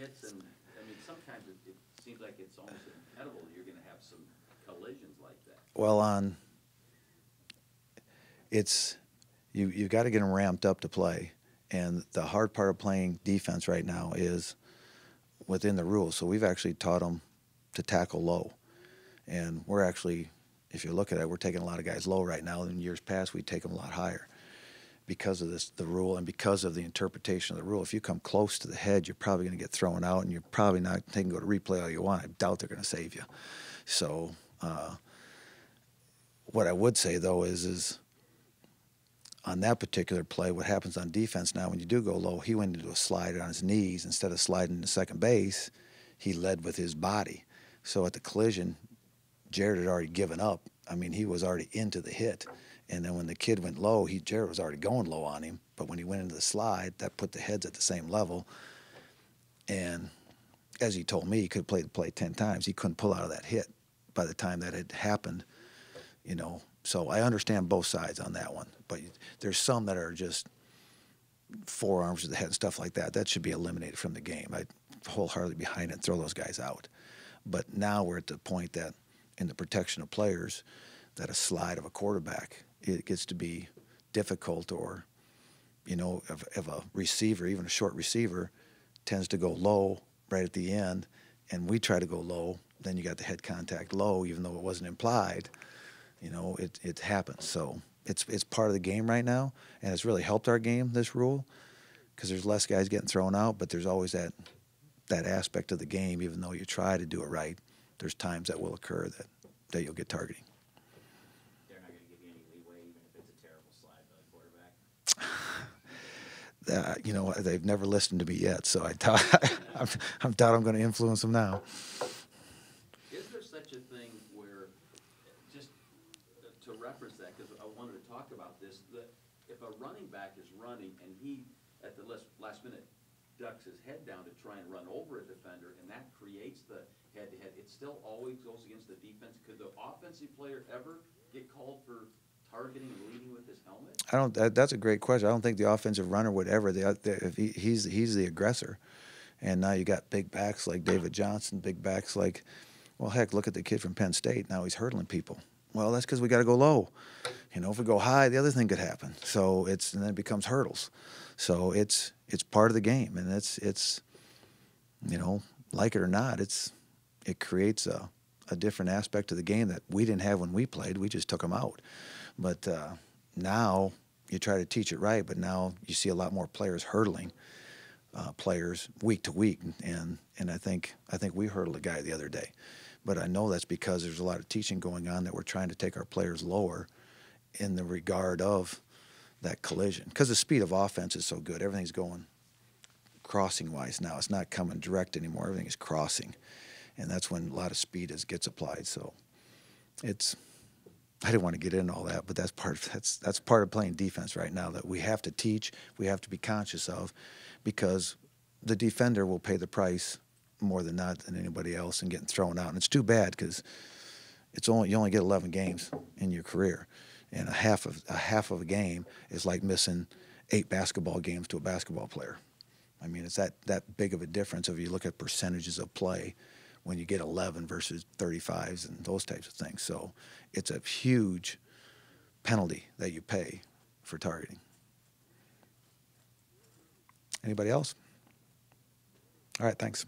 hits, and I mean, sometimes it seems like it's almost inevitable you're going to have some collisions like that. Well, you've got to get them ramped up to play, and the hard part of playing defense right now is within the rules. So we've actually taught them to tackle low, and we're actually, if you look at it, we're taking a lot of guys low right now. In years past, we take them a lot higher because of the rule and because of the interpretation of the rule. If you come close to the head, you're probably going to get thrown out, and you're probably not. They can go to replay all you want. I doubt they're going to save you. So what I would say though is on that particular play, what happens on defense now when you do go low, he went into a slide on his knees instead of sliding to second base. He led with his body. So at the collision, Jared had already given up. I mean, he was already into the hit. And then when the kid went low, Jared was already going low on him. But when he went into the slide, that put the heads at the same level. And as he told me, he could have played the play 10 times. He couldn't pull out of that hit by the time that had happened, you know. So I understand both sides on that one. But there's some that are just forearms to the head and stuff like that. That should be eliminated from the game. I'd wholeheartedly behind it and throw those guys out. But now we're at the point that in the protection of players, that a slide of a quarterback, it gets to be difficult, or, you know, if a receiver, even a short receiver, tends to go low right at the end, and we try to go low, then you got the head contact low, even though it wasn't implied. You know, it happens. So it's part of the game right now, and it's really helped our game, this rule, because there's less guys getting thrown out, but there's always that aspect of the game. Even though you try to do it right, there's times that will occur that you'll get targeting. They're not going to give you any leeway, even if it's a terrible slide by the quarterback? You know, they've never listened to me yet, so I doubt I'm going to influence them now. Is there such a thing where, just to reference that, because I wanted to talk about this, that if a running back is running and he, at the last minute, ducks his head down to try and run over a defender, and that creates the head-to-head, it still always goes against the defense? Could the offensive player ever get called for targeting and leading with his helmet? That's a great question. I don't think the offensive runner would ever. If he's the aggressor, and now you got big backs like David Johnson, big backs like, well, heck, look at the kid from Penn State. Now he's hurdling people. Well, that's because we got to go low. You know, if we go high, the other thing could happen. So and then it becomes hurdles. So it's part of the game, and it's you know, like it or not, it creates a different aspect of the game that we didn't have when we played. We just took them out. But now you try to teach it right, but now you see a lot more players hurdling players week to week, and I think we hurdled a guy the other day. But I know that's because there's a lot of teaching going on that we're trying to take our players lower in the regard of that collision. Because the speed of offense is so good. Everything's going crossing-wise now. It's not coming direct anymore. Everything is crossing. And that's when a lot of speed gets applied. So I didn't want to get into all that, but that's part of playing defense right now that we have to teach, we have to be conscious of, because the defender will pay the price more than not than anybody else and getting thrown out. And it's too bad, because you only get 11 games in your career, and a half of a game is like missing 8 basketball games to a basketball player. I mean, it's that big of a difference if you look at percentages of play when you get 11 versus 35s and those types of things. So it's a huge penalty that you pay for targeting. Anybody else? All right, thanks.